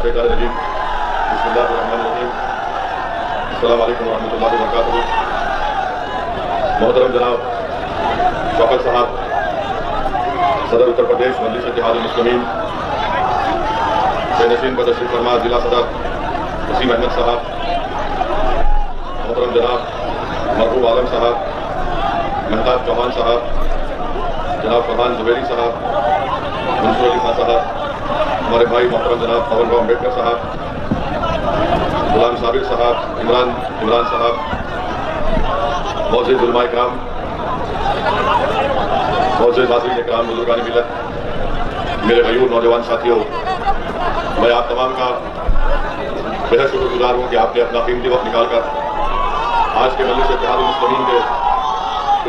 मिनश्शैतानिर्रजीम। बिस्मिल्लाहिर्रहमानिर्रहीम। अस्सलामु अलैकुम वरहमतुल्लाहि वबरकातुहू। मोहतरम जनाब शौकत साहब, सदर उत्तर प्रदेश मजलिस इत्तेहाद मुस्लिमीन से नशीन पर तशरीफ फरमा जिला सदर वसीम अहमद साहब, मोहतरम जनाब मरहूब आलम साहब, मेहताब चौहान साहब, जनाब फरहान जुबैरी साहब, मंसूर अली खान साहब, हमारे भाई मोहतरम जनाब पवन राव अम्बेडकर साहब, गुलाम साबिर साहब, इमरान साहब, मौजूद उलमाए किराम, मौजूद हाज़रीन इकराम, बुजुर्गान मिल्लत, मेरे गयूर नौजवान साथियों, मैं आप तमाम का बेहद शुक्रगुजार हूँ कि आपने अपना कीमती वक्त निकालकर आज के मजलिस इत्तेहाद मुस्लिमीन के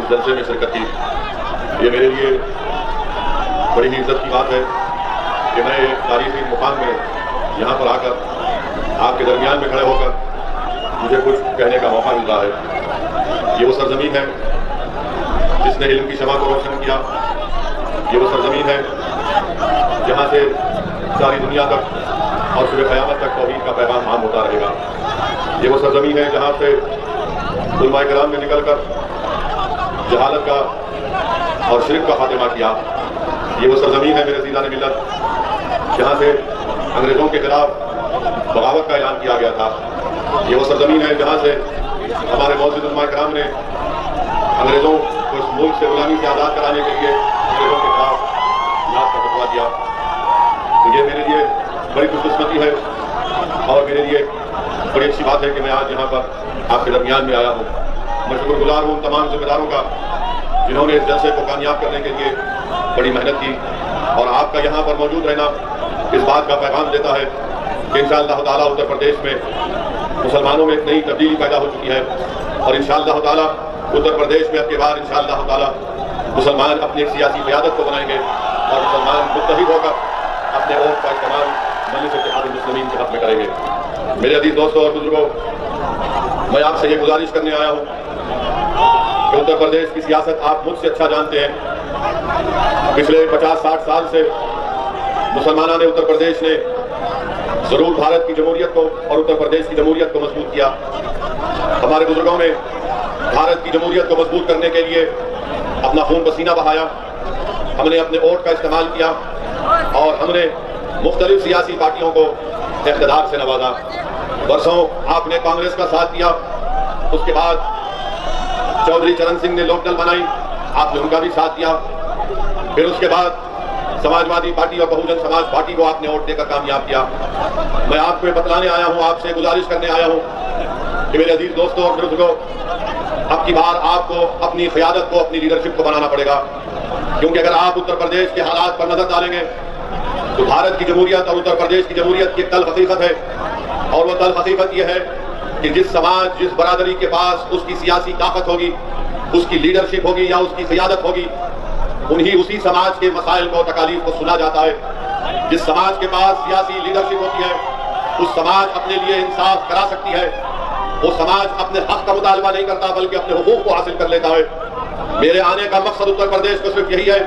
इस जलसे में शिरकत की। ये मेरे लिए बड़ी ही इज्जत की बात है कि मैं एक तारीखी मुकाम में यहाँ पर आकर आपके दरमियान में खड़े होकर मुझे कुछ कहने का मौका मिल रहा है। ये वो सरजमीन है जिसने इल्म की शमा को रोशन किया। ये वो सरजमीन है जहाँ से सारी दुनिया तक और सुबह क़यामत तक तौहीद का पैगाम आम होता रहेगा। ये वो सरजमीन है जहाँ से उलमाए किराम ने निकलकर जहालत का और शिरक का खात्मा किया। ये वो सरजमीन है मेरे अज़ीज़ान मिल्लत जहाँ से अंग्रेज़ों के खिलाफ बगावत का ऐलान किया गया था। ये वो सरजमीन है जहाँ से हमारे मौजूद उलमाए किराम ने अंग्रेज़ों को इस मुल्क से गुलामी से आज़ाद कराने के लिए अंग्रेज़ों के खिलाफ जिहाद का फतवा दिया। तो ये मेरे लिए बड़ी खुशकिस्मती है और मेरे लिए बड़ी अच्छी बात है कि मैं आज यहाँ पर आपके दरमियान में आया हूँ। मैं शुक्रगुजार हूँ उन तमाम जिम्मेदारों का जिन्होंने इस जलसे को कामयाब करने के लिए बड़ी मेहनत की। और आपका यहाँ पर मौजूद रहना इस बात का पैगाम देता है कि इंशाअल्लाह ताला उत्तर प्रदेश में मुसलमानों में एक नई तब्दीली पैदा हो चुकी है और इंशाअल्लाह ताला उत्तर प्रदेश में अब के बाद इंशाअल्लाह ताला मुसलमान अपनी एक सियासी क़यादत को बनाएंगे और मुसलमान मुत्तहिद होकर अपने वोट का इस्तेमाल मजलिस इत्तेहाद मुस्लिमीन के हक़ में करेंगे। मेरे अजीज दोस्तों और बुजुर्गों, मैं आपसे ये गुजारिश करने आया हूँ कि उत्तर प्रदेश की सियासत आप मुझसे अच्छा जानते हैं। पिछले 50-60 साल से मुसलमानों ने उत्तर प्रदेश ने जरूर भारत की जमहूरियत को और उत्तर प्रदेश की जमहूरियत को मजबूत किया। हमारे बुजुर्गों ने भारत की जमहूरियत को मजबूत करने के लिए अपना खून पसीना बहाया। हमने अपने वोट का इस्तेमाल किया और हमने मुख्तलिफ सियासी पार्टियों को इक़्तिदार से नवाजा। बरसों आपने कांग्रेस का साथ दिया, उसके बाद चौधरी चरण सिंह ने लोकदल बनाई, आपने उनका भी साथ दिया। फिर उसके बाद समाजवादी पार्टी और बहुजन समाज पार्टी को आपने वोट देकर कामयाब किया। मैं आपको बतलाने आया हूँ, आपसे गुजारिश करने आया हूँ कि मेरे अजीज दोस्तों और बुजुर्गों, अब की बार आपको अपनी क़यादत को, अपनी लीडरशिप को बनाना पड़ेगा। क्योंकि अगर आप उत्तर प्रदेश के हालात पर नजर डालेंगे तो भारत की जमहूरियत और उत्तर प्रदेश की जमहूरियत की तल्ख़ हकीकत है। और वो तल्ख़ हकीकत ये है कि जिस समाज, जिस बरादरी के पास उसकी सियासी ताकत होगी, उसकी लीडरशिप होगी या उसकी क़यादत होगी, उसी समाज के मसाइल को, तकालीफ को सुना जाता है। जिस समाज के पास सियासी लीडरशिप होती है, उस समाज अपने लिए इंसाफ करा सकती है। वो समाज अपने हक का मुतालबा नहीं करता बल्कि अपने हुकूक को हासिल कर लेता है। मेरे आने का मकसद उत्तर प्रदेश को सिर्फ यही है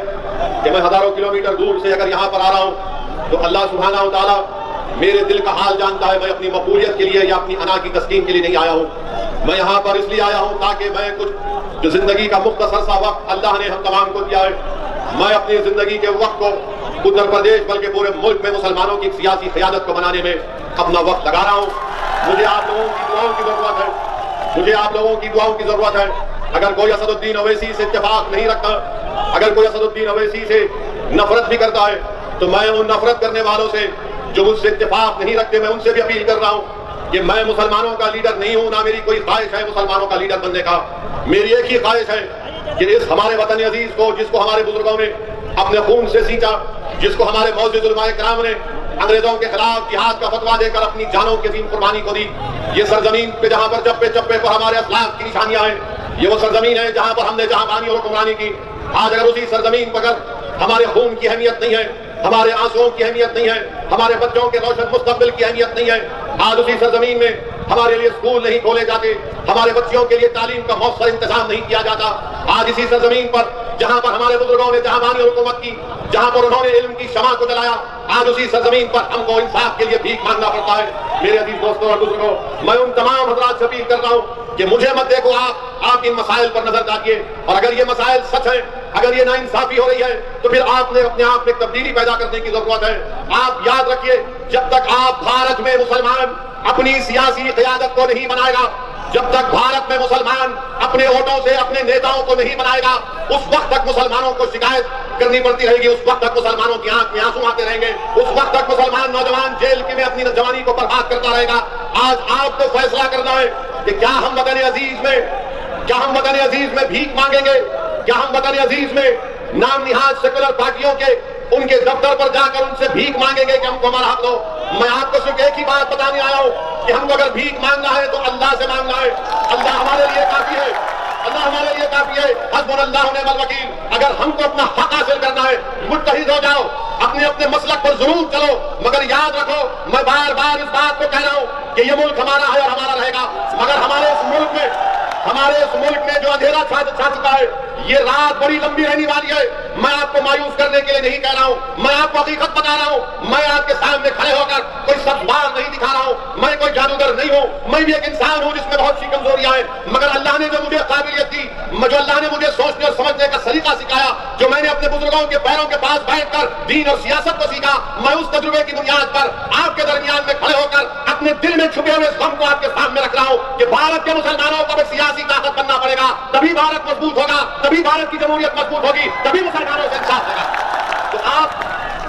कि मैं हजारों किलोमीटर दूर से अगर यहाँ पर आ रहा हूँ तो अल्लाह सुब्हानहू व तआला मेरे दिल का हाल जानता है। मैं अपनी मकबूलियत के लिए या अपनी अना की तस्कीन के लिए नहीं आया हूँ। मैं यहाँ पर इसलिए आया हूँ ताकि मैं कुछ जो जिंदगी का मुख्तसर सा वक्त अल्लाह ने हम तमाम को दिया है, मैं अपनी जिंदगी के वक्त को उत्तर प्रदेश बल्कि पूरे मुल्क में मुसलमानों की सियासी क़यादत को बनाने में अपना वक्त लगा रहा हूँ। मुझे आप लोगों की दुआओं की जरूरत है, मुझे आप लोगों की दुआओं की जरूरत है। अगर कोई असदुद्दीन ओवैसी से इत्तेफाक नहीं रखता, अगर कोई असदुद्दीन ओवैसी से नफरत भी करता है, तो मैं उन नफरत करने वालों से जो मुझसे इत्तेफाक नहीं रखते, मैं उनसे भी अपील कर रहा हूँ कि मैं मुसलमानों का लीडर नहीं हूँ, ना मेरी कोई ख्वाहिश है मुसलमानों का लीडर बनने का। मेरी एक ही ख्वाहिश है कि इस हमारे वतन अजीज को, जिसको हमारे बुजुर्गों ने अपने खून से सींचा, जिसको हमारे मौजूद उलमाए किराम ने अंग्रेजों के खिलाफ जिहाद का फतवा देकर अपनी जानों की अजीम कुर्बानी को दी, ये सरजमीन पे जहाँ पर चप्पे चप्पे पर हमारे असलाफ की निशानियां हैं, ये वो सरजमीन है जहाँ पर हमने जहांबानी और हुक्मरानी की। आज अगर उसी सरजमीन पर हमारे खून की अहमियत नहीं है, हमारे आंसुओं की अहमियत नहीं है, हमारे बच्चों के रोशन मुस्तकबिल की अहमियत नहीं है, आज उसी सरजमीन में हमारे लिए स्कूल नहीं खोले जाते, हमारे बच्चों के लिए तालीम का मौसर इंतजाम नहीं किया जाता, आज इसी सरजमीन पर जहां पर हमारे बुजुर्गों ने जहांबानी हुकूमत की, जहां पर उन्होंने इल्म की शमा को जलाया, आज उसी सरजमीन पर हमको इंसाफ के लिए भीख मांगना पड़ता है। मेरे अजीज दोस्तों और बुजुर्गों, मैं उन तमाम हजरात से अपील कर रहा हूँ कि मुझे मत देखो आप इन मसाइल पर नजर डालिए, और अगर ये मसाइल सच है, अगर ये नाइंसाफी हो रही है, तो फिर आपने अपने आप में तब्दीली पैदा करने की जरूरत है। आप याद रखिए, जब तक आप भारत में मुसलमान अपनी सियासी क़यादत को नहीं बनाएगा, जब तक भारत में मुसलमान अपने वोटों से अपने नेताओं को नहीं बनाएगा, उस वक्त तक मुसलमानों को शिकायत करनी पड़ती रहेगी, उस वक्त तक मुसलमानों की आंख में आंसू आते रहेंगे, उस वक्त तक मुसलमान नौजवान जेल में अपनी जवानी को बर्बाद करता रहेगा। आज आपको फैसला करना है कि क्या हम वतन अजीज में भीख मांगेंगे, क्या हम वतन अजीज में नाम निहाद सेकुलर पार्टियों के उनके दफ्तर पर जाकर उनसे भीख मांगेंगे कि हमको हमारा हक दो। मैं आपको सिर्फ एक ही बात बताने आया हूं कि हमको अगर भीख मांगना है तो अल्लाह से मांगना है। अल्लाह हमारे लिए काफी है, अल्लाह हमारे लिए काफी है। हस्बुनल्लाह व निअमल वकील। अगर हमको अपना हक हासिल करना है, मुत्तहिद हो जाओ, अपने अपने मसलक पर जरूर चलो, मगर याद रखो, मैं बार बार इस बात को कह रहा हूं कि ये मुल्क हमारा है और हमारा रहेगा, मगर हमारे इस मुल्क में जो अंधेरा छा चुका है, ये रात बड़ी लंबी रहने वाली है। मैं आपको मायूस करने के लिए नहीं कह रहा हूं, मैं आपको हकीकत बता रहा हूं। मैं आपके सामने खड़े होकर कोई सब्बार नहीं दिखा रहा हूं, मैं कोई जादूगर नहीं हूं, मैं भी एक इंसान हूं जिसमें बहुत सी कमजोरियां हैं, मगर अल्लाह ने जो मुझे काबिलियत दी, जो अल्लाह ने मुझे सोचने और समझने का सलीका सिखाया, जो मैंने अपने बुजुर्गों के पैरों के पास बैठकर दीन और सियासत को सीखा, मैं उस तजुर्बे की बुनियाद पर आपके दरमियान में खड़े होकर अपने दिल में छुपे हुए गम को आपके सामने रख रहा हूं कि भारत के मुसलमानों को भी सियासी ताकत बनना पड़ेगा, तभी भारत मजबूत होगा, तभी भारत की जमहूरियत मजबूत होगी, तभी मुसलमानों से इंसाफ होगा। तो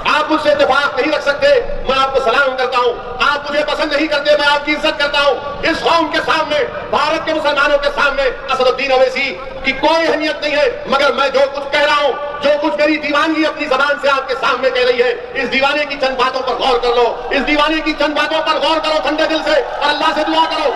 आप मुझसे इत्तेफाक नहीं रख सकते, मैं आपको सलाम करता हूं। आप मुझे पसंद नहीं करते, मैं आपकी इज्जत करता हूं। इस कौम के सामने, भारत के मुसलमानों के सामने असदुद्दीन ओवैसी की कोई अहमियत नहीं है, मगर मैं जो कुछ कह रहा हूं, जो कुछ मेरी दीवानगी अपनी जबान से आपके सामने कह रही है, इस दीवाने की चंद बातों पर गौर कर लो, इस दीवाने की चंद बातों पर गौर करो ठंडे दिल से, और अल्लाह से दुआ करो,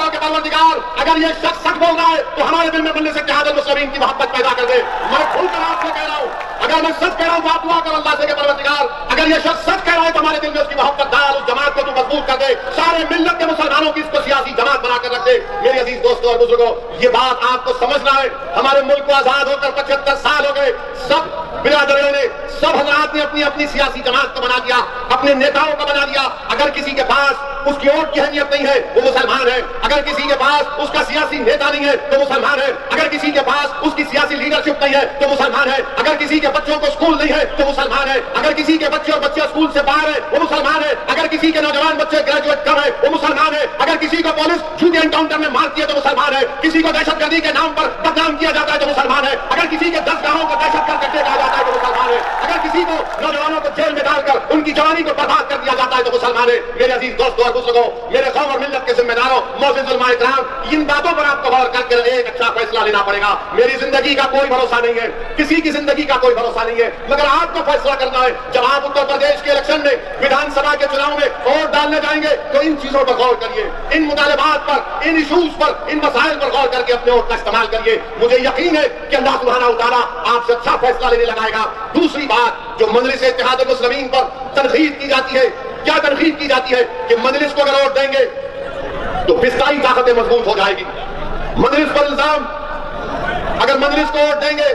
कि परवरदिगार, अगर ये शख्स सच बोल रहा है तो हमारे दिल में बनने से इत्तेहादुल मुस्लिमीन की मोहब्बत पैदा कर दे। मैं खुलकर आपसे कह रहा हूं, अगर मैं सच कह रहा हूं तो आप दुआ करो अल्लाह से कि परवरदिगार, अगर ये शख्स सच कह रहा है तो हमारे दिल में उसकी मोहब्बत डाल, उस जमात को तू मजबूत कर दे, सारे मिल्लत के मुसलमानों की इसको सियासी जमात बनाकर रख दे। मेरे अजीज दोस्तों और बुजुर्गों, ये बात आपको समझना है। हमारे मुल्क को आजाद होकर 75 साल हो गए, सब बिरादरियों ने, सब हजरात ने अपनी अपनी सियासी जमात को बना दिया, अपने नेताओं को बना दिया। अगर किसी के पास उसकी वोट की अहमियत नहीं है, वो मुसलमान है। अगर किसी के पास उसका सियासी नेता नहीं है तो मुसलमान है। अगर किसी के पास उसकी सियासी लीडरशिप नहीं है तो मुसलमान है। अगर किसी के बच्चों को स्कूल नहीं है तो मुसलमान है। अगर किसी के बच्चे स्कूल से बाहर है वो मुसलमान है। अगर किसी के नौजवान बच्चे ग्रेजुएट कर है वो मुसलमान है। अगर किसी को पुलिस झूठे एनकाउंटर में मारती है तो मुसलमान है। किसी को दहशतगर्दी के नाम पर बदनाम किया जाता है तो मुसलमान है। अगर किसी के 10 गांवों को दहशतगर्द करके कहा जाता है तो मुसलमान है। अगर किसी को नौजवानों को जेल में डालकर उनकी जवानी को बर्बाद कर दिया जाता है तो मुसलमान है। मेरे अजीज दोस्तों और बुजुर्गों, मेरे कौम और मिल्लत के जिम्मेदारों, मोअज़्ज़िज़ उलमा इकराम, इन बातों पर आपको गौर करके एक अच्छा फैसला लेना पड़ेगा। मेरी जिंदगी का कोई भरोसा नहीं है, किसी की जिंदगी का कोई भरोसा नहीं है, मगर आपको फैसला करना है। जब आप उत्तर प्रदेश के इलेक्शन में, विधानसभा के चुनाव में वोट डालने जाएंगे तो इन चीजों पर गौर करिए, इन मुतालिबात पर, इन इशूज पर, इन मसाइल पर गौर करके अपने वोट का इस्तेमाल करिए। मुझे यकीन है कि अल्लाह सुब्हानहू व तआला आपसे अच्छा फैसला लेने लगाएगा। दूसरी बात, जो मजलिस इत्तेहादुल मुस्लिमीन पर तनकीद की जाती है, क्या तनकीद की जाती है कि मजलिस को अगर वोट देंगे तो फिस्ताई ताकतें मजबूत हो जाएगी। मजलिस पर इल्जाम, अगर मजलिस को वोट देंगे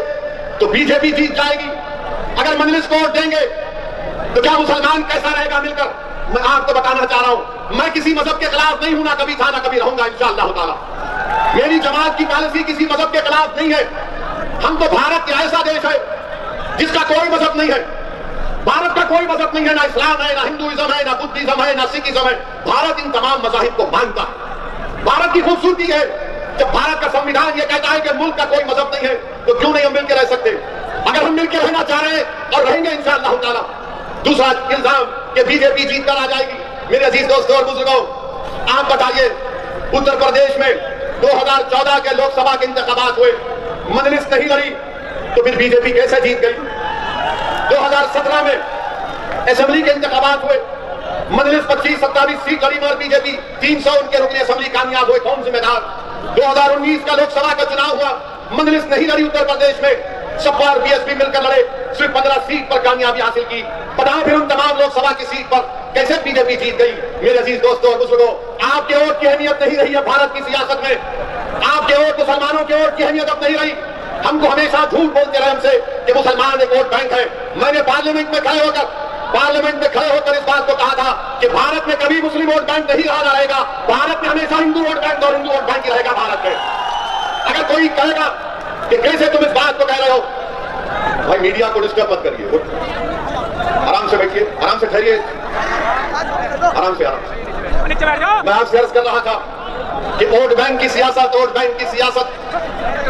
तो बीजेपी जीत जाएगी। अगर मजलिस को वोट देंगे तो क्या मुसलमान कैसा रहेगा मिलकर? मैं आपको बताना चाह रहा हूं, मैं किसी मजहब के खिलाफ नहीं हूं, ना कभी था ना कभी रहूंगा इंशाअल्लाह ताला। मेरी जमात की पॉलिसी किसी मजहब के खिलाफ नहीं है। हम तो भारत का ऐसा देश है जिसका कोई मजहब नहीं है। भारत का कोई मजहब नहीं है, ना इस्लाम है, ना हिंदुइज्म है, ना बुद्धिज्म है, ना सिखिज्म है। भारत इन तमाम मजाहिब को मानता है। भारत की खूबसूरती है, जब भारत का संविधान ये कहता है कि मुल्क का कोई मजहब नहीं है, तो क्यों नहीं हम मिलकर रह सकते? अगर हम मिलकर रहना चाह रहे हैं और रहेंगे इंशाअल्लाह ताला। दूसरा इल्जाम कि बीजेपी जीत कर आ जाएगी। मेरे अजीज दोस्तों और बुजुर्गों, आप बताइए, उत्तर प्रदेश में 2014 के लोकसभा के इंतखाबात हुए, मजलिस नहीं लड़ी तो फिर बीजेपी कैसे जीत गई? 2017 में असेंबली के इंतखाबात हुए, मजलिस 25-27 सीट लड़ी मगर बीजेपी 300 उनके रुकने असेंबली कामयाब हुए, कौन जिम्मेदार? 2019 का लोकसभा का चुनाव हुआ, मजलिस नहीं लड़ी उत्तर प्रदेश में, सपा और बीएसपी मिलकर लड़े, सिर्फ 15 सीट पर कामयाबी हासिल की। बताओ फिर उन तमाम लोकसभा की सीट पर कैसे बीजेपी जीत गई? मेरे अजीज दोस्तों और बुजुर्गों, आपके वोट की अहमियत नहीं रही है भारत की सियासत में। आपके वोट, मुसलमानों के वोट की अहमियत अब नहीं रही। हमको हमेशा झूठ बोलते रहे हमसे कि मुसलमान एक वोट बैंक है। मैंने पार्लियामेंट में खड़े होकर पार्लियामेंट में खड़े होकर इस बात को कहा था कि भारत में कभी मुस्लिम वोट बैंक नहीं रहा रहेगा, भारत में हमेशा हिंदू वोट बैंक और हिंदू वोट बैंक ही रहेगा भारत में। अगर कोई कहेगा कि कैसे तुम इस बात को कह रहे हो, भाई मीडिया को डिस्टर्ब मत करिए, आराम से बैठिए, आराम से ठहरिए, आराम से आराम से। मैं आपसे अर्ज कर रहा था कि वोट बैंक की सियासत, वोट बैंक की सियासत,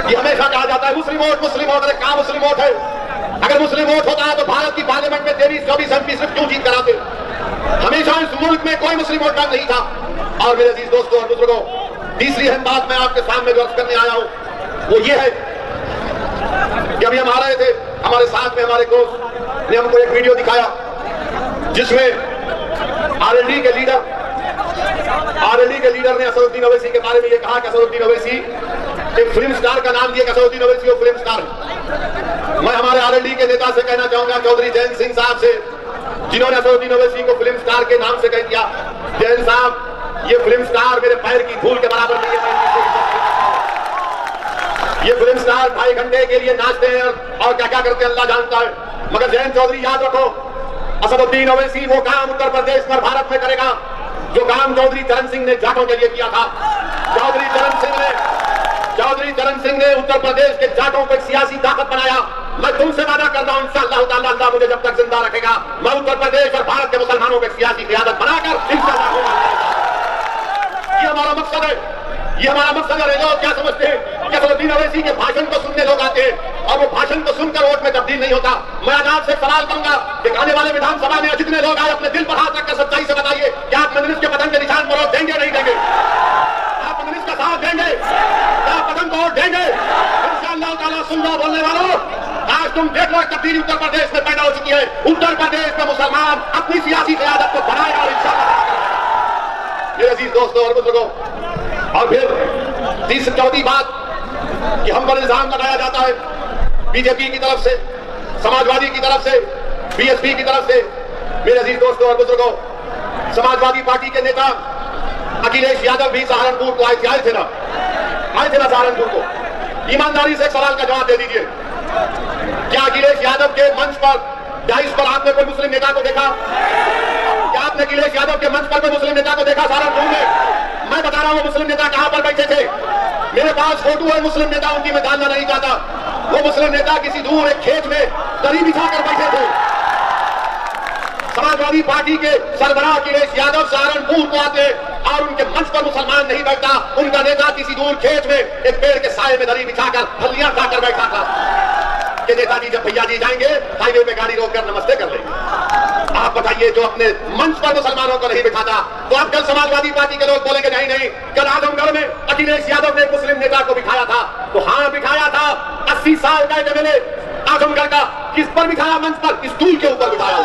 ये हमेशा कहा जाता है मुस्लिम वोट, अरे कहां मुस्लिम वोट है? अगर मुस्लिम वोट होता है तो भारत की पार्लियामेंट में 23-24 MP सिर्फ क्यों जीत कराते? हमेशा इस मुल्क में कोई मुस्लिम वोट बैंक नहीं था। और मेरे अजीज दोस्तों और बुजुर्गों, तीसरी अहम बात मैं आपके सामने जो अर्ज करने आया हूं वो ये है कि अभी हम आ रहे थे, हमारे साथ में हमारे दोस्त ने हमको एक वीडियो दिखाया जिसमें RLD के लीडर ने असदुद्दीन ओवैसी के बारे में ये कहा कि असदुद्दीन ओवैसी एक फिल्म स्टार का नाम दिया कि असदुद्दीन ओवैसी वो फिल्म स्टार है। मैं हमारे RLD के नेता से कहना चाहूंगा, चौधरी जयंत सिंह साहब से, जिन्होंने असदुद्दीन ओवैसी को फिल्म स्टार के नाम से कह दिया, जयंत साहब ये फिल्म स्टार मेरे पैर की धूल के बराबर नहीं है। ये फिल्म स्टार 2.5 घंटे के लिए नाचते हैं और क्या क्या करते हैं अल्लाह जानता है। मगर जयंत चौधरी याद रखो, असदुद्दीन ओवैसी वो काम उत्तर प्रदेश में भारत में करेगा जो काम चौधरी चरण सिंह ने जाटों के लिए किया था। चौधरी चरण सिंह ने उत्तर प्रदेश के जाटों को एक सियासी ताकत बनाया। मैं तुमसे वादा कर रहा हूं इंशाअल्लाह ताला, अल्लाह मुझे जब तक जिंदा रखेगा, मैं उत्तर प्रदेश और भारत के मुसलमानों को एक सियासी क़ियादत बनाकर इंशाअल्लाह, ये हमारा मकसद है, ये हमारा मकसद है। लोग क्या समझते हैं कि असदुद्दीन ओवैसी के भाषण को सुनने लोग आते हैं और वो भाषण को सुनकर वोट में तब्दील नहीं होता। मैं आज आपसे सवाल करूंगा कि आने वाले विधानसभा में जितने लोग आए अपने दिल पर हाथ रखकर सच्चाई से बताइए कि आप मजलिस के पतन के निशान पर वोट देंगे नहीं देंगे? आप मजलिस का साथ देंगे? क्या पतन को वोट देंगे? इंशाअल्लाह ताला सुन लो बोलने वालों, आज तुम देख लो तब्दीली उत्तर प्रदेश में पैदा हो चुकी है। उत्तर प्रदेश में मुसलमान अपनी सियासी क़यादत को बढ़ाए और इंशाअल्लाह। मेरे अजीज दोस्तों और बुजुर्गों, और फिर चौथी बात कि हम पर इल्जाम लगाया जाता है बीजेपी की तरफ से, समाजवादी की तरफ से, BSP की तरफ से। मेरे अजीज दोस्तों और बुजुर्गों, समाजवादी पार्टी के नेता अखिलेश यादव भी सहारनपुर को आए थे ना सहारनपुर को। ईमानदारी से एक सवाल का जवाब दे दीजिए, क्या अखिलेश यादव के मंच पर डाइस पर आपने कोई मुस्लिम नेता को देखा? क्या आपने अखिलेश यादव के मंच पर कोई मुस्लिम नेता को देखा सहारनपुर में? मैं बता रहा हूं मुस्लिम नेता कहां पर बैठे थे। मेरे पास फोटो है मुस्लिम नेता, उनकी मैं जानना नहीं चाहता। वो मुस्लिम नेता किसी दूर एक खेत में दरी बिछाकर बैठे थे। समाजवादी पार्टी के सरबराह अखिलेश यादव सहारनपुर को आते और उनके मंच पर मुसलमान नहीं बैठता, उनका नेता किसी दूर खेत में एक पेड़ के साए में दरी बिछाकर फलियां खाकर बैठा था कि नेताजी जब भैया जी जाएंगे हाईवे पे गाड़ी रोककर नमस्ते कर लेंगे। आप बताइए, जो अपने मंच पर मुसलमानों को नहीं बिठाता, तो अब कल समाजवादी पार्टी के लोग बोलेंगे नहीं। कल आजमगढ़ में अखिलेश यादव ने एक मुस्लिम नेता को बिठाया था, तो हाँ बिठाया था। 80 साल का MLA आजमगढ़ का, किस पर बिठाया? मंच पर, स्टूल के ऊपर बिठाया,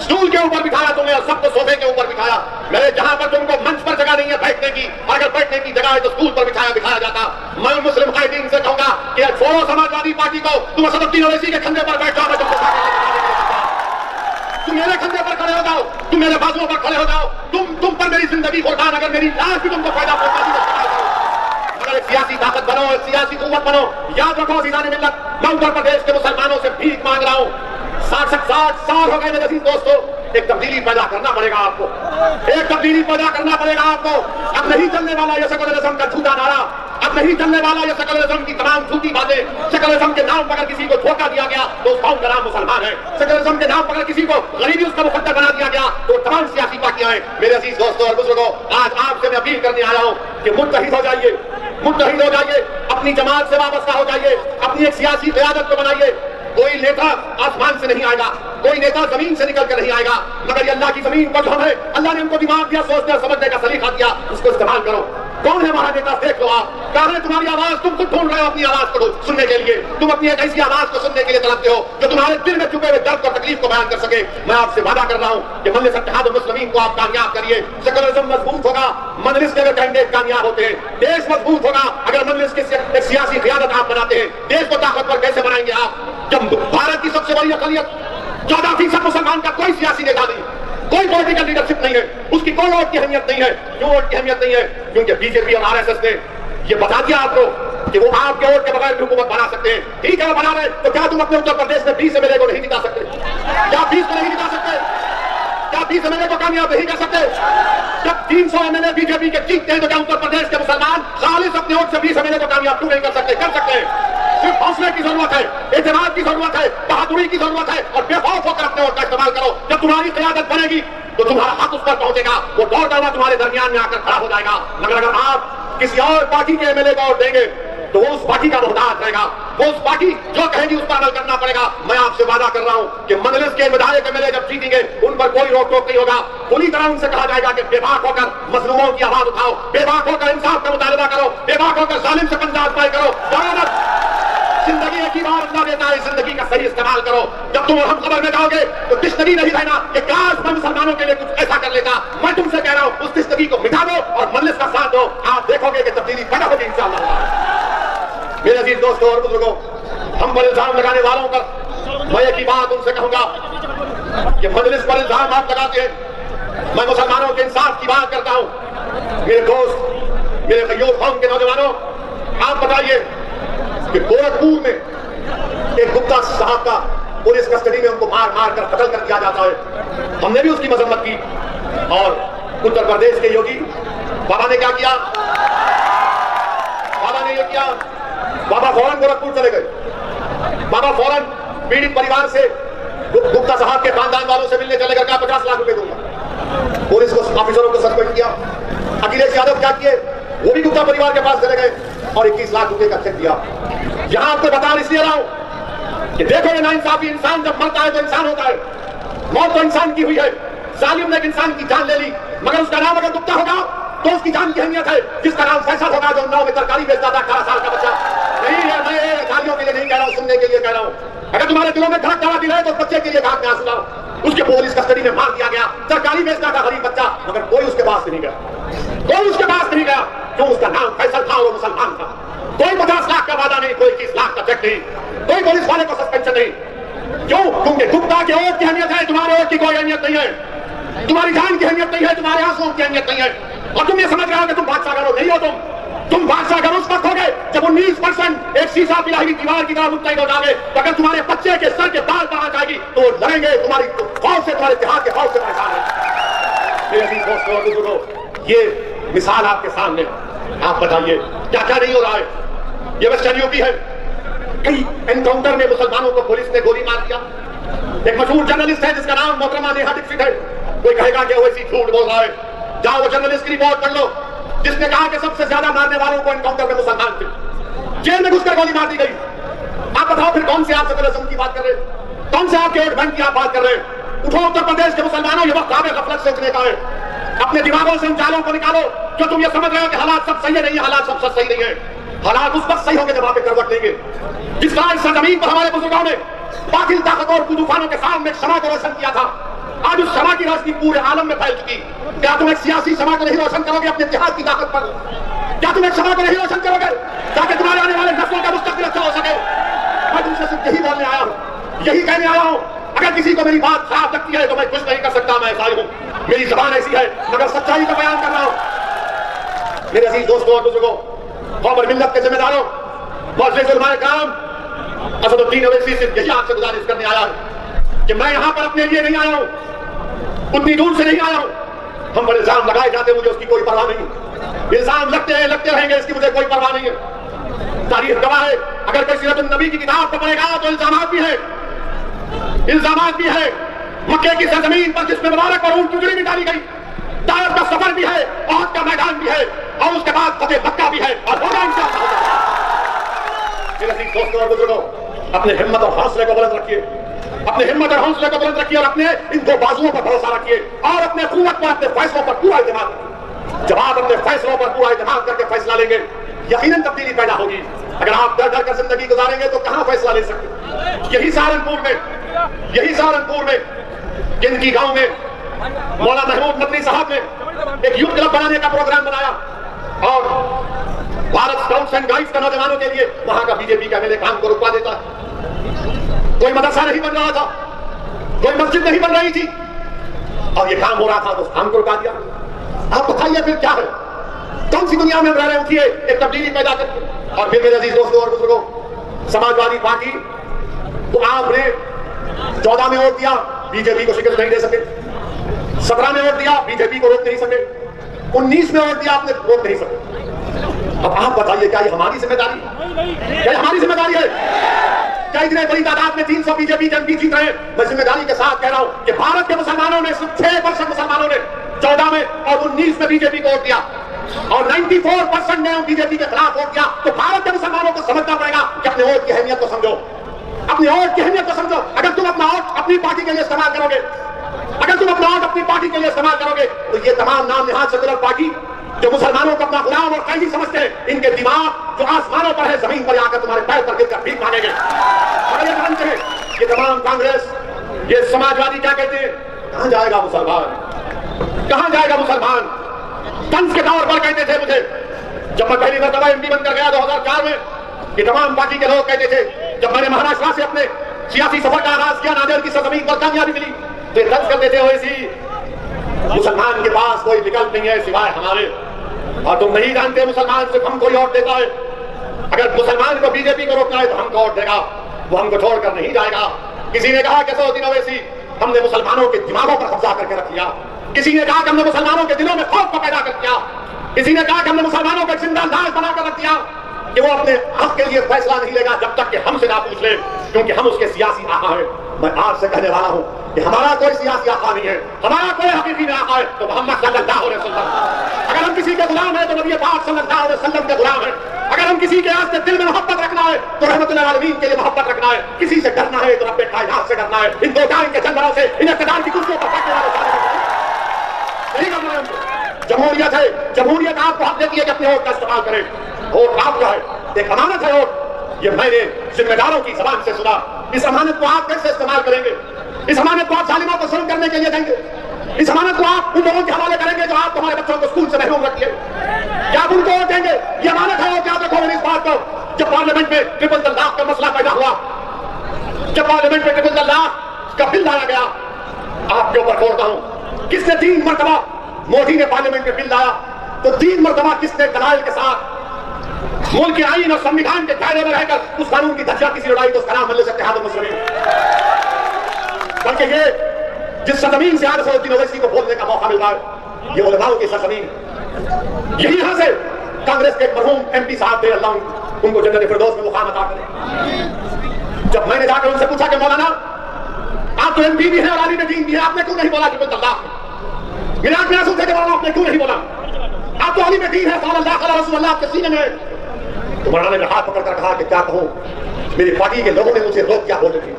स्टूल के ऊपर बिठाया तुम्हें और सबको सोफे के ऊपर बिठाया। मेरे जहां पर तुमको मंच पर जगह नहीं है बैठने की, अगर बैठने की जगह है तो स्टूल पर बिठाया जाता। मैं मुस्लिम फाइटिंग से कहूंगा कि छोड़ो समाजवादी पार्टी को, तुम असदुद्दीन ओवैसी के कंधे पर बैठ जाओ, मैं तुमको तुम मेरे कंधे पर खड़े हो जाओ, तुम मेरे बाजुओं पर खड़े हो जाओ, तुम पर मेरी जिंदगी कुर्बान, अगर मेरी लाश भी तुमको फायदा पहुंचाती है। मगर एक सियासी ताकत बनो, एक सियासी कुव्वत बनो। याद रखो अज़ीज़ान मिल्लत, मैं उत्तर प्रदेश के मुसलमानों से भीख मांग रहा हूं। 60 साल हो गए मेरे अजीज दोस्तों। एक तब्दीली पैदा करना पड़ेगा आपको, एक तब्दीली पैदा करना पड़ेगा आपको। अब नहीं चलने वाला ये सेकुलरिज्म का झूठा नारा, अब नहीं चलने वाला ये सेकुलरिज्म की तमाम झूठी बातें। सेकुलरिज्म के नाम पर अगर किसी को धोखा दिया गया तो उस कौम का नाम मुसलमान है। सेकुलरिज्म के नाम पर अगर किसी को गरीबी उसका मुकद्दर बना दिया गया तो तमाम सियासी पार्टियां हैं। मेरे अजीज दोस्तों और बुजुर्गों, आज आपसे मैं अपील करने आया हूं कि मुत्तहिद हो जाइए, मुत्तहिद हो जाइए, अपनी जमात से वाबस्ता हो जाइए, अपनी एक सियासी क़यादत को बनाइए। कोई नेता आसमान से नहीं आएगा, कोई नेता जमीन से निकल कर नहीं आएगा, मगर ये अल्लाह की जमीन पर जो है, अल्लाह ने हमको दिमाग दिया, सोचने और समझने का सलीका दिया, उसको इस्तेमाल करो। कौन है हमारा नेता? देख लो आप, कहां है तुम्हारी आवाज? तुम खुद ढूंढ रहे हो अपनी आवाज को सुनने के लिए, तुम अपनी एक ऐसी आवाज को सुनने के लिए तड़पते हो जो तुम्हारे दिल में छुपे हुए दर्द और तकलीफ को बयान कर सके। मैं आपसे वादा कर रहा हूं कि मजलिस इत्तेहाद मुस्लिमीन को आप कामयाब करिए। सेकुलरिज्म मजबूत होगा, मजलिस के कैंडिडेट कामयाब होते हैं। देश मजबूत होगा अगर मजलिस की एक सियासी क़यादत आप बनाते हैं। देश को ताकतवर कैसे बनाएंगे आप, जब भारत की सबसे बड़ी अक़लियत 14% मुसलमान का कोई सियासी नेता नहीं, कोई पॉलिटिकल लीडरशिप नहीं है, उसकी कोई वोट की अहमियत नहीं है। क्यों वोट की अहमियत नहीं है? क्योंकि बीजेपी और RSS ने ये बता दिया आपको कि वो आपके वोट के बगैर हुकूमत बना सकते हैं। ठीक है, वो बना रहे, तो क्या तुम अपने उत्तर प्रदेश में 20 एमएलए को नहीं जिता सकते? क्या 20 को नहीं जिता सकते? क्या 20 एमएलए को कामयाब नहीं कर सकते? जब 300 एमएलए बीजेपी के जीतते हैं तो क्या उत्तर प्रदेश के मुसलमान खालिस अपने वोट से 20 एमएलए को कामयाब क्यों नहीं कर सकते? कर सकते हैं। सिर्फ हौसले की जरूरत है, एतमाद की जरूरत है, बहादुरी की जरूरत है और बेखौफ होकर अपने वोट का इस्तेमाल करो। जब तुम्हारी क़यादत बनेगी तो तुम्हारा हक उस पर पहुंचेगा, वो दौड़ दौड़ा तुम्हारे दरमियान में आकर खड़ा हो जाएगा। मगर अगर आप किसी और पार्टी के एमएलए को वोट देंगे तो वो उस पार्टी का मोहताज रहेगा, वो उस पार्टी जो कहेगी उस पर अमल करना पड़ेगा। मैं आपसे वादा कर रहा हूं कि मजलिस के विधायक एमएलए जब जीतेंगे उन पर कोई रोक टोक नहीं होगा। पूरी तरह उनसे कहा जाएगा कि बेबाक होकर मजलूमों की आवाज उठाओ, बेबाक होकर इंसाफ का मुतालबा करो, बेबाक होकर जालिम से पंजा आजमाई करो। जिंदगी एक ही बार अल्लाह देता है, जिंदगी का सही इस्तेमाल करो। जब तुम हम खबर में जाओगे तो तिश्तगी नहीं रहना कि काश मैं मुसलमानों के लिए कुछ ऐसा कर लेता। मैं तुमसे कह रहा हूं उस तिश्तगी को मिटा दो और मजलिस का साथ दो, आप देखोगे कि तब्दीली पैदा होगी इंशाअल्लाह। मेरे अजीज दोस्तों और बुजुर्गों, हम पर इल्जाम लगाने वालों पर मैं एक ही बात उनसे कहूंगा कि मजलिस पर इल्जाम आप लगाते हैं, मैं मुसलमानों के इंसाफ की बात करता हूं। मेरे दोस्त, मेरे कय्यूम कौम के नौजवानों, आप बताइए कि गोरखपुर में एक गुप्ता साहब का पुलिस कस्टडी में उनको मार मार कर कत्ल कर दिया जाता है। हमने भी उसकी मजम्मत की और उत्तर प्रदेश के योगी बाबा ने क्या किया? बाबा ने ये किया, बाबा फौरन गोरखपुर चले गए। बाबा फौरन पीड़ित परिवार से गुप्ता साहब के खानदान वालों से मिलने चले गए, 50 लाख रुपए दूंगा। पुलिस को ऑफिसरों को सस्पेंड किया। अखिलेश यादव क्या किए? वो भी गुप्ता परिवार के पास चले गए और 21 लाख रुपए का चेक दिया। यहां आपको बता इसलिए रहा हूं कि देखो ये नाइंसाफी, इंसान जब मरता है तो इंसान होता है, मौत तो इंसान की हुई है। जालिम ने एक इंसान की जान ले ली, मगर उसका नाम अगर गुप्ता होगा तो उसकी जान की अहमियत है। जिसका नाम फैसल होगा जो उन्नाव में तरकारी बेचता था, 18 साल का बच्चा नहीं है। मैं गालियों के लिए नहीं कह रहा हूं, सुनने के लिए कह रहा हूं। अगर तुम्हारे दिलों में धड़क दवा दिल है तो बच्चे के लिए घाट में आंसू लाओ। उसके पुलिस कस्टडी में मार दिया गया, तरकारी बेचता था गरीब बच्चा, मगर कोई उसके पास नहीं गया, कोई उसके पास नहीं गया। क्यों? उसका नाम फैसल था, वो मुसलमान था। कोई 50 लाख का वादा नहीं, कोई 21 लाख का चेक नहीं, कोई पुलिस वाले को सस्पेंशन नहीं। क्यों? क्योंकि गुप्ता के वोट की अहमियत है, तुम्हारे वोट की कोई अहमियत नहीं है। तुम्हारी जान की अहमियत नहीं है, तुम्हारे आंसुओं की अहमियत नहीं है। और तुम ये समझ रहे हो कि तुम बादशाह हो, नहीं हो। तुम बादशाह घर उस वक्त हो गए जब 19% एक शीशा पिलाई हुई दीवार की तरह मुतमिन हो जाओगे। अगर तुम्हारे बच्चे के सर के बाल पर आ जाएगी तो लड़ेंगे तुम्हारी फौज से, तुम्हारे इतिहाद के फौज से परेशान है। मेरे अजीज दोस्तों और बुजुर्गों, ये मिसाल आपके सामने, आप बताइए क्या क्या नहीं हो रहा है। ये वेस्टर्न यूपी है, कई एनकाउंटर में मुसलमानों को पुलिस ने गोली मार दिया। एक मशहूर जर्नलिस्ट है जिसका नाम मोहतरमा नेहा दीक्षित है। कोई कहेगा कि वो ऐसी झूठ बोल रहा है, जाओ वो जर्नलिस्ट की रिपोर्ट पढ़ लो, जिसने कहा कि सबसे ज्यादा मारने वालों को एनकाउंटर में मुसलमान थे, जेल में घुसकर गोली मार दी गई। आप बताओ फिर कौन से आप सेकुलरिज्म की बात कर रहे हैं? कौन से आपके वोट बैंक की आप बात कर रहे हैं? उठो उत्तर प्रदेश के मुसलमानों, ये वक्त आगे गफलत सोचने का है। अपने दिमागों से उन जालों को निकालो जो तुम ये समझ रहे हो कि हालात सब सही नहीं है। हालात सब सही नहीं है। हालात उस वक्त सही होंगे जब आप एक करवट लेंगे। जिस तरह इस जमीन पर हमारे बुजुर्गों ने बातिल ताकतों और तूफानों के सामने एक क्षमा को रोशन किया था, आज उस क्षमा की रोशनी पूरे आलम में फैल चुकी। क्या तुम एक सियासी क्षमा को नहीं रोशन करोगे अपने इतिहाद की ताकत पर? क्या तुम एक क्षमा को नहीं रोशन करोगे ताकि तुम्हारे आने वाले नस्लों का मुस्तकबिल अच्छा हो सके? मैं तुमसे सिर्फ यही बोलने आया हूँ, यही कहने आया हूँ। अगर किसी को मेरी बात खराब लगती है तो मैं कुछ नहीं कर सकता, मैं ऐसा ही हूँ, मेरी जबान ऐसी है, मगर सच्चाई का बयान कर रहा हूँ। मेरे अजीज दोस्तों और बुजुर्गों, कौम और मिल्लत के जिम्मेदारों, मुअज़्ज़िज़ उलमाए किराम, असदुद्दीन ओवैसी से यही आपसे गुजारिश करने आया है कि मैं यहाँ पर अपने लिए नहीं आया हूँ, उतनी दूर से नहीं आया हूँ। हम पर इल्जाम लगाए जाते, मुझे उसकी कोई परवाह नहीं। इल्जाम लगते हैं, लगते रहेंगे, इसकी मुझे कोई परवाह नहीं है। तारीख गवाह है, अगर कोई सीरत नबी की किताब पढ़ेगा तो इल्जामात भी है, इल्जामात भी है। मक्के की सरजमीन पर जिसमें मुबारक और ऊंट की उजड़ी भी डाली गई, ताइफ का सफर भी है, औद का मैदान भी है, और उसके बाद फतेह मक्का भी है, और होगा इंशाअल्लाह। मेरे अजीज दोस्तों और बुजुर्गों, अपने हिम्मत और हौसले को बुलंद रखिए, अपने हिम्मत और हौसले को बुलंद रखिए और अपने इन दो बाजुओं पर भरोसा रखिए और अपने कुव्वत पर, अपने फैसलों पर पूरा एतमाद रखिए। जब आप अपने फैसलों पर पूरा एतमाद करके फैसला लेंगे, यकीनन तब्दीली पैदा होगी। अगर आप डर डर कर जिंदगी गुजारेंगे तो कहां फैसला ले सकते? यही सहारनपुर में जिनकी गांव में मौला महमूद मदनी साहब ने एक यूथ क्लब बनाने का प्रोग्राम बनाया और भारत स्काउट्स एंड गाइड्स का नौजवानों के लिए वहां का बीजेपी का एमएलए काम को रुकवा देता। कोई मदरसा नहीं बन रहा था, कोई मस्जिद नहीं बन रही थी, और ये काम हो रहा था तो काम को रुका दिया। आप बताइए फिर क्या है? कौन सी दुनिया में हम रह रहे? उठिए, एक तब्दीली पैदा करके और फिर मेरे अजीज दोस्तों और बुजुर्गों, समाजवादी पार्टी तो आपने 14 में वोट दिया, बीजेपी को शिकस्त नहीं दे सके। 17 में वोट दिया, बीजेपी को रोक नहीं सके। 19 में वोट दिया, आपने रोक नहीं सके। अब आप बताइए, क्या ये हमारी जिम्मेदारी है? क्या हमारी जिम्मेदारी है? क्या इतने बड़ी तादाद में 300 बीजेपी के एमपी जीत रहे हैं? मैं जिम्मेदारी के साथ कह रहा हूं कि भारत के मुसलमानों ने सिर्फ 6% मुसलमानों ने 14 में और 19 में बीजेपी को वोट दिया और 94% ने बीजेपी के खिलाफ वोट दिया। तो भारत के मुसलमानों को समझना पड़ेगा कि अपने वोट की अहमियत को समझो, अपने वोट की अहमियत को समझो। अगर तुम अपना वोट अपनी पार्टी के लिए इस्तेमाल करोगे, अगर तुम अपना वोट अपनी पार्टी के लिए इस्तेमाल करोगे, तो ये तमाम नाम निहाद सेकुलर पार्टी जो मुसलमानों को अपना गुलाम और कैदी समझते हैं, इनके दिमाग जो आसमानों पर है, जमीन पर आकर तुम्हारे पैर पर गिरकर भीख मांगेंगे। और ये जानते हैं, ये तमाम कांग्रेस, ये समाजवादी क्या कहते हैं? कहां जाएगा मुसलमान? कहां जाएगा मुसलमान? तंज के तौर पर कहते थे मुझे, जब मैं पहली मरतबा एमपी बनकर गया 2004 में, ये तमाम पार्टी के लोग कहते थे, जब मैंने महाराष्ट्र से अपने सियासी सफर का आगाज किया, नादेड़ की सरजमीन पर कामयाबी मिली, तो ये तंज करते थे, वैसी मुसलमान के पास कोई विकल्प नहीं है सिवाय हमारे। और तुम नहीं जानते, मुसलमान सिर्फ हमको ही वोट देता है। अगर मुसलमान को बीजेपी को रोकना है तो हमको वोट देगा, वो हमको छोड़कर नहीं जाएगा। किसी ने कहा कि सऊदी अवैसी, हमने मुसलमानों के दिमागों पर कब्जा करके रख लिया। किसी ने कहा कि हमने मुसलमानों के दिलों में खौफ को पैदा कर दिया। किसी ने कहा कि हमने मुसलमानों को जिंदा लाश बनाकर रख दिया कि वो अपने हक के लिए फैसला नहीं लेगा जब तक कि हमसे ना पूछ ले, क्योंकि हम उसके सियासी आका हैं। मैं आज से कहने वाला हूं कि हमारा कोई सियासी आका नहीं है, हमारा कोई हकीकी आका है तो मोहम्मद सल्लल्लाहु अलैहि वसल्लम। अगर हम किसी के गुलाम है तो नबी पाक सल्लल्लाहु अलैहि वसल्लम के गुलाम है। अगर हम किसी के आस्ते दिल में मोहब्बत रखना है तो रहमतुल आलमीन के लिए मोहब्बत रखना है। किसी से डरना है तो रब्बे कायनात से डरना है। इन दो टाइम के जानवरों से, इन इख्तिदार की कुर्सियों पर बैठने वाले नहीं करना है हमको। जमहूरियत है, जमहूरियत आपको हक देती है कि अपने वोट का इस्तेमाल करें। वोट आपका है, एक अमानत है वोट। ये मैंने जिम्मेदारों की जबान से सुना। इस अमानत को आप कैसे इस्तेमाल करेंगे? इस अमानत को आप जालिमों को शुरू करने के लिए देंगे? इस अमानत को आप उन लोगों के हवाले करेंगे जो आप तुम्हारे बच्चों को स्कूल से महरूम रखिए? क्या आप उनको वोट देंगे? ये अमानत है, और याद रखो इस बात को। जब पार्लियामेंट में ट्रिपल तलाक का मसला पैदा हुआ, जब पार्लियामेंट में ट्रिपल तलाक का बिल लाया गया, आपके ऊपर छोड़ता हूं, किसने 3 मरतबा मोदी ने पार्लियामेंट में बिल लाया, तो 3 मरतबा किसने दलाइल के साथ मुल्क के आईन और संविधान के दायरे में रहकर उस कानून की धज्जियां किसी उड़ाई तो उसका नाम मिल सकते हैं मुस्लिम। बल्कि ये जिस सरजमीन से आज सऊदी अवैसी को बोलने का मौका मिल रहा है, ये उलमाओं की सरजमीन। यही यहां से कांग्रेस के एक मरहूम एमपी साहब थे, अल्लाह उनको जन्नत फिरदौस में मुकाम अता करे। जब मैंने जाकर उनसे पूछा कि मौलाना आप तो एमपी भी हैं और आलिम दीन भी हैं, आपने क्यों नहीं बोला कि तलाक? मेरे आंख में आंसू थे कि मौलाना आपने क्यों नहीं बोला? आप तो आलिम दीन है, सल्लल्लाहु अलैहि वसल्लम आपके सीने में। तो मौलाना ने हाथ पकड़कर कहा कि क्या कहूं, मेरी पार्टी के लोगों ने मुझे रोक क्या बोले थे।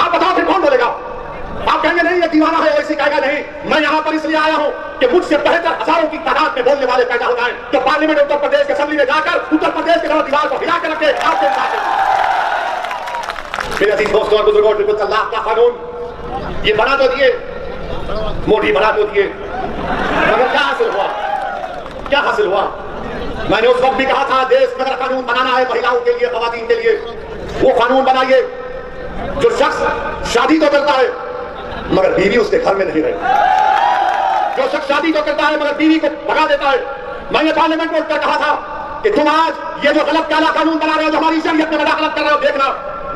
आप बताओ फिर कौन बोलेगा? आप कहेंगे नहीं ये दीवाना है, वैसे कहेगा नहीं। मैं यहाँ पर इसलिए आया हूँ कि मुझसे बेहतर हजारों की तादाद में बोलने वाले पैदा हो जाए, जो पार्लियामेंट उत्तर प्रदेश के असेंबली में जाकर उत्तर प्रदेश के दीवार को हिला कर रखे। मेरे अजीज दोस्तों और बुजुर्गों, ट्रिपल तलाक का कानून ये बना तो दिए, मोदी बना तो दिए, मगर क्या हासिल हुआ? क्या हासिल हुआ? मैंने उस वक्त भी कहा था देश में अगर कानून बनाना है महिलाओं के लिए, खवातीन के लिए, वो कानून बनाइए जो शख्स शादी तो करता है मगर बीवी उसके घर में नहीं रहे। जो शख्स शादी तो करता है मगर बीवी को भगा देता है। मैंने पार्लियामेंट में उठकर कहा था कि तुम आज ये जो गलत काला कानून बना रहे हो, जो हमारी शरीयत में मुदाखलत कर रहे हो, देखना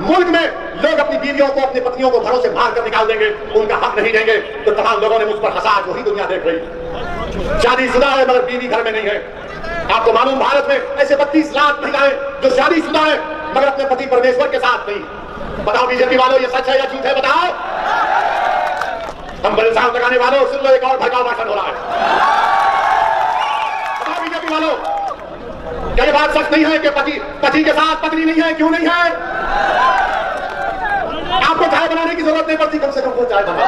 मुल्क में लोग अपनी बीवियों को, अपनी पत्नियों को घरों से बाहर कर निकाल देंगे, उनका हक नहीं देंगे। तो तमाम लोगों ने मुझ पर हंसा, वही दुनिया देख रही। शादीशुदा है मगर बीवी घर में नहीं है। आपको मालूम भारत में ऐसे 32 लाख महिलाएं जो शादीशुदा है मगर अपने पति परमेश्वर के साथ नहीं। बताओ बीजेपी वालों ये सच है या झूठ है? बताओ। हम बड़े साहब लगाने वालों सुन लो, एक और भड़काऊ भाषण हो रहा है। बताओ बीजेपी वालों, क्या ये बात सच नहीं है कि पति के साथ पत्नी नहीं है? क्यों नहीं है? आपको चाय बनाने की जरूरत नहीं पड़ती, कम से कम वो चाय बना।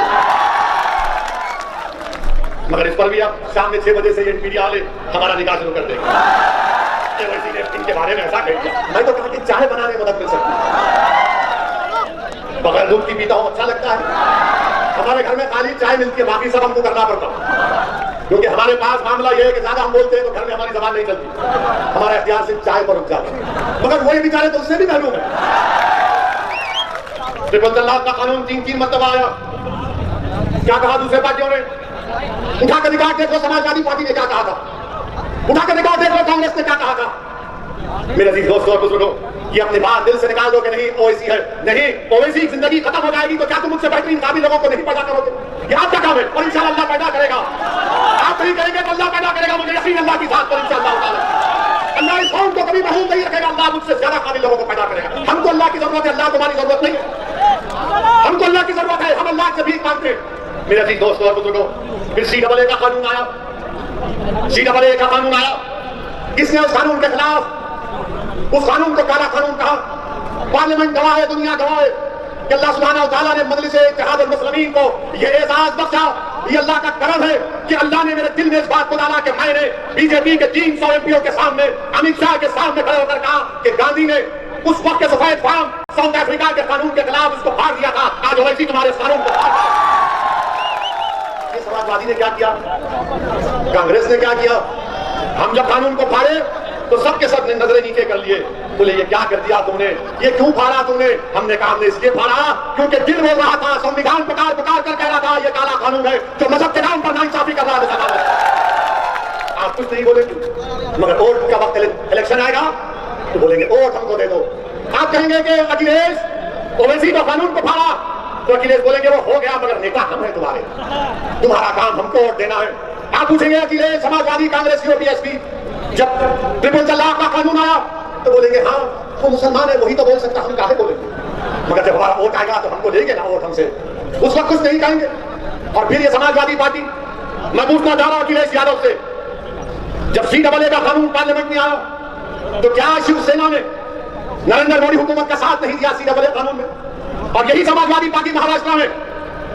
मगर इस पर भी अब शाम में 6 बजे से ये मीडिया वाले हमारा निकाह शुरू कर देंगे। इनके बारे में ऐसा कह दिया। मैं तो कहा कि चाय बनाने में मदद मिल सकती है। बगैर दूध की पीता हूं, अच्छा लगता है। हमारे घर में खाली चाय मिलती है, बाकी सब हमको करना पड़ता है, क्योंकि हमारे पास मामला यह है कि ज्यादा हम बोलते हैं तो घर में हमारी जबान नहीं चलती। हमारा इख्तियार सिर्फ चाय पर रुक जाता है। मगर वही बेचारे तो उससे भी महरूम है। ट्रिपल तलाक का कानून 3 मरतबा आया। क्या कहा दूसरे पार्टियों ने? उठाकर रिकॉर्ड देख लो समाजवादी पार्टी ने क्या कहा था, उठाकर रिकॉर्ड देख लो कांग्रेस ने क्या कहा था। मेरे अजीज दोस्तों और बुजुर्गों, ये अपनी बात दिल से निकाल दो कि नहीं ओवैसी है, नहीं ओवैसी की जिंदगी खत्म हो जाएगी तो क्या तुम मुझसे बेहतरीन काबिल लोगों को नहीं पैदा करोगे? ये आपका काम है और इंशाअल्लाह अल्लाह पैदा करेगा। आप नहीं करेंगे तो अल्लाह पैदा करेगा, मुझे यकीन अल्लाह की जात पर इंशाअल्लाह। अल्लाह इस कौम को कभी महसूस नहीं रखेगा, अल्लाह मुझसे ज्यादा काबिल लोगों को पैदा करेगा। हमको अल्लाह की जरूरत है, अल्लाह को हमारी जरूरत नहीं है। हमको अल्लाह की जरूरत है, हम अल्लाह से भीख मांगते हैं। मेरे अजीज दोस्तों और बुजुर्गों, फिर CAA का कानून आया, CAA का कानून आया। किसने उस कानून के खिलाफ उस कानून को काला कानून कहा? पार्लियामेंट गवाह है, दुनिया गवाह है कि अल्लाह सुब्हानहू व तआला ने मजलिस इत्तेहाद अल मुस्लिमीन को ये एजाज बख्शा। ये अल्लाह का करम है कि अल्लाह ने मेरे दिल में इस बात को डाला कि मैंने बीजेपी के 300 MPओ के सामने, अमित शाह के सामने खड़े होकर कहा कि गांधी ने उस वक्त के सफेद फार्म साउथ अफ्रीका के कानून के खिलाफ उसको फाड़ दिया था, आज ओवैसी तुम्हारे कानून को फाड़ दिया। ये समाजवादी ने क्या किया? कांग्रेस ने क्या किया? हम जब कानून को फाड़े तो सबके सब ने नजरें नीचे कर लिए, बोले ये क्या कर दिया तुमने, ये क्यों फाड़ा तुमने? हमने कहा हमने इसलिए फाड़ा क्योंकि दिल बोल रहा था, संविधान पुकार पुकार कर कह रहा था ये काला कानून है जो मजहब के नाम पर नाइंसाफी कर रहा है। आप कुछ नहीं बोलेंगे, मगर वोट का वक्त इलेक्शन आएगा तो बोलेंगे वोट हमको दे दो। आप कहेंगे कि अखिलेश ओवैसी का कानून को फाड़ा, तो अखिलेश बोलेंगे वो हो गया मगर नेता हम है तुम्हारे, तुम्हारा काम हमको वोट देना है। आप पूछेंगे अखिलेश समाजवादी कांग्रेस की बीएसपी जब ट्रिपल तलाक का कानून आया तो बोलेंगे हाँ वो मुसलमान है, वही तो बोल सकता, हम काहे बोलेंगे? मगर जब हमारा वोट आएगा तो हमको लेंगे ना वोट हमसे, उस वक्त कुछ नहीं कहेंगे। और फिर ये समाजवादी पार्टी, मैं पूछना चाह रहा हूं अखिलेश यादव से, जब CAA का कानून पार्लियामेंट में आया तो क्या शिवसेना ने नरेंद्र मोदी हुकूमत का साथ नहीं दिया CAA कानून में? और यही समाजवादी पार्टी महाराष्ट्र में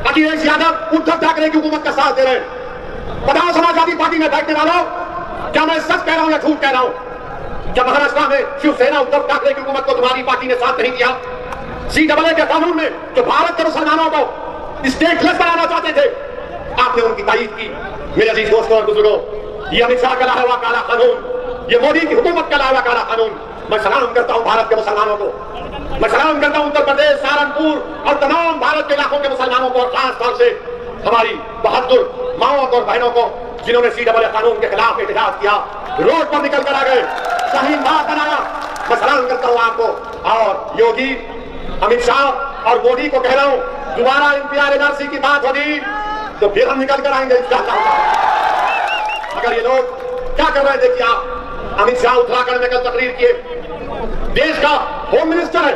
अखिलेश यादव उद्धव ठाकरे की हुकूमत का साथ दे रहे हैं। बताओ समाजवादी पार्टी में बैठने वालों, क्या मैं सच कह रहा हूं या झूठ कह रहा हूं? जब महाराष्ट्र में शिवसेना उद्धव ठाकरे की हुकूमत को तुम्हारी पार्टी ने साथ नहीं दिया, CAA के कानून में जो भारत के मुसलमानों को स्टेटलेस बनाना चाहते थे, आपने उनकी तारीफ की। मेरे अजीज दोस्तों और बुजुर्गों, ये अमित शाह का लाया हुआ काला कानून, ये मोदी की हुकूमत का लाया हुआ काला कानून, मैं सलाम करता हूं भारत के मुसलमानों को, मैं सलाम करता हूं उत्तर प्रदेश, सहारनपुर और तमाम भारत के इलाकों के मुसलमानों को, और खास तौर से हमारी बहादुर माओं और बहनों को जिन्होंने CAA कानून के खिलाफ एहतजाज किया, रोड पर निकल कर आ गए, शाहीन बाग बनाया। मैं सलाम करता हूं आपको। और योगी, अमित शाह और मोदी को कह रहा हूं, दोबारा NPR NRC की बात होगी तो फिर हम निकल कर आएंगे इंशाअल्लाह। मगर ये लोग क्या कर रहे हैं देखिए आप, अमित शाह उत्तराखंड में कल तकरीर किए, देश का होम मिनिस्टर है,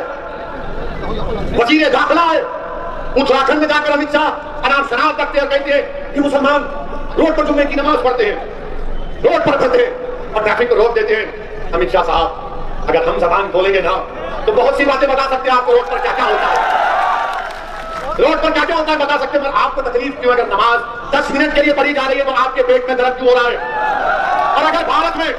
वजीर दाखिला है, उत्तराखंड में जाकर अमित शाह अनाप शनाप रखते हैं, कहते हैं कि मुसलमान रोड पर जुम्मे की नमाज पढ़ते हैं, रोड पर खड़े हैं और ट्रैफिक को रोक देते हैं। अमित शाह साहब, अगर हम जबान खोलेंगे ना तो बहुत सी बातें बता सकते हैं आपको, रोड पर क्या क्या होता है, रोड पर क्या क्या होता है बता सकते हैं। मगर आपको तकलीफ क्यों? अगर नमाज 10 मिनट के लिए पढ़ी जा रही है तो आपके पेट में दर्द क्यों हो रहा है? और अगर भारत में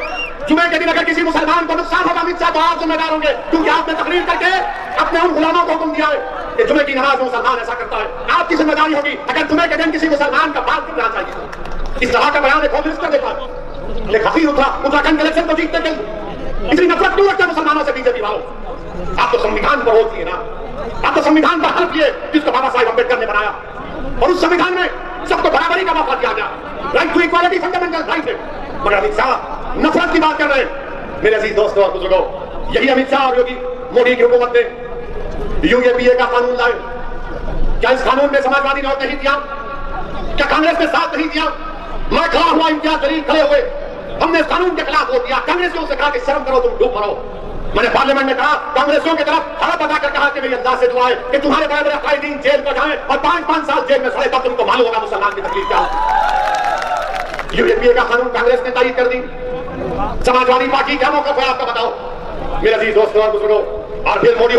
जुमे के दिन अगर किसी मुसलमान को नुकसान होगा अमित शाह तो आप जिम्मेदार होंगे, क्योंकि आपने तकरीर करके अपने उन गुलामों को हुक्म दिया है कि जुमे की नमाज में मुसलमान ऐसा करता है। आपकी जिम्मेदारी होगी अगर जुमे के दिन किसी मुसलमान का बात करना चाहिए। इस तरह का बयान एक होम मिनिस्टर देता है। एक हफीज उत्तराखंड इलेक्शन को जीतने के लिए इतनी नफरत क्यों रखते हैं मुसलमानों से बीजेपी वालों? आप तो संविधान पर वोट दिए ना, आप तो संविधान पर हल्फ किए जिसको बाबा साहेब अम्बेडकर ने बनाया, और उस संविधान में सबको बराबरी का मौका दिया गया, right to equality fundamental right है। मगर अमित शाह नफरत की बात कर रहे हैं। मेरे अजीज दोस्तों और बुजुर्गों, यही अमित शाह और योगी मोदी की हुकूमत ने UAPA का कानून लाए। क्या इस कानून में समाजवादी ने वोट नहीं दिया? क्या कांग्रेस ने साथ नहीं दिया? मैं खड़ा हुआ, इम्तियाज जलील खड़े हुए, हमने इस कानून के खिलाफ वोट दिया। कांग्रेसियों से कहा कि शर्म करो, तुम डूब मरो। मैंने पार्लियामेंट में कहा, कांग्रेसियों की तरफ हाथ बताकर कहा कि मेरी अल्लाह से दुआ है कि तुम्हारे बड़े बड़े कायदीन जेल पर जाएं और 5-5 साल जेल में सड़े, तब तुमको मालूम होगा मुसलमान की तकलीफ क्या है। UAPA का कानून कांग्रेस ने तारीफ कर दी, समाजवादी पार्टी क्या मौका है आपका बताओ? मेरे अजीज दोस्तों और बुजुर्गों, और फिर मोदी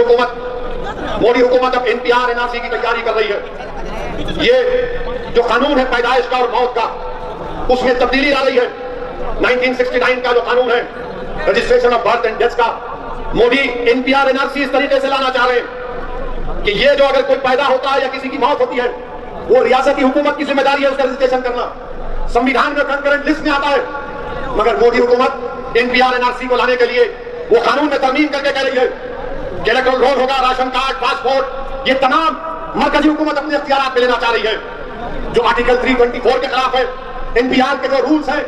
हुकूमत अब NPR NRC की तैयारी कर रही है। ये जो कानून है पैदाइश का और मौत का, उसमें तब्दीली आ रही है। 1969 का जो कानून है registration of birth and death का, मोदी NPR NRC इस तरीके से लाना चाह रहे हैं कि ये जो अगर कोई पैदा होता है या किसी की मौत होती है, वो रियासती हुकूमत की जिम्मेदारी है उसका रजिस्ट्रेशन करना। संविधान में कंकरेंट लिस्ट में आता है, मगर मोदी हुकूमत NPR NRC को लाने के लिए वो कानून में तरमीम करके कह रही है कि इलेक्टोरल रोल होगा, राशन कार्ड, पासपोर्ट, ये तमाम मरकजी हुकूमत अपने इख्तियारात में लेना चाह रही है। जो आर्टिकल 324 के खिलाफ है। NPR के जो रूल्स हैं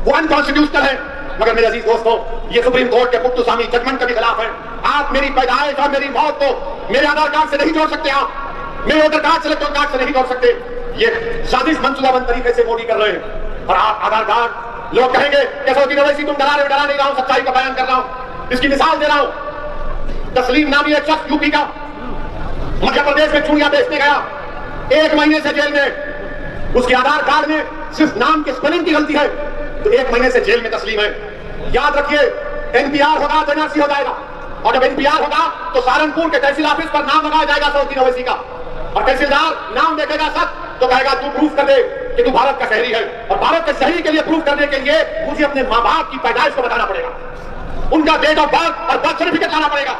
वो अनकॉन्स्टिट्यूशनल है। मगर मेरे अजीज दोस्तों, ये सुप्रीम कोर्ट के पुट्टुसामी जजमेंट के भी खिलाफ है। आप मेरी पैदाइश और मेरी मौत को मेरे आधार कार्ड से नहीं जोड़ सकते, आप मेरे वोटर कार्ड से इलेक्टोरल कार्ड से नहीं जोड़ सकते। ये साजिश मंसूबाबंद तरीके से मोदी कर रहे हैं। और आप आधार कार्ड, लोग कहेंगे कि सऊदी ओवैसी तुम डरा नहीं रहा हूं, सच्चाई का बयान कर रहा हूं। इसकी मिसाल दे रहा हूं। तस्लीम नामी एक शख्स यूपी का मध्य प्रदेश में चूड़ियां बेचने गया, 1 महीने से जेल में। उसके आधार कार्ड में सिर्फ नाम के स्पेलिंग की गलती है तो 1 महीने से जेल में तस्लीम है। याद रखिए, एनपीआर होगा तो एनआरसी हो जाएगा, और जब एनपीआर होगा तो सहारनपुर के तहसील ऑफिस पर नाम लगाया जाएगा सऊदी ओवैसी का, और तहसीलदार नाम देखेगा सच तो कहेगा तू प्रूफ कर दे कि तू भारत का शहरी है। और भारत के शहरी के लिए प्रूफ करने के लिए मुझे अपने माँ बाप की पैदाइश को बताना पड़ेगा, उनका डेट ऑफ बर्थ और बर्थ सर्टिफिकेट लाना पड़ेगा।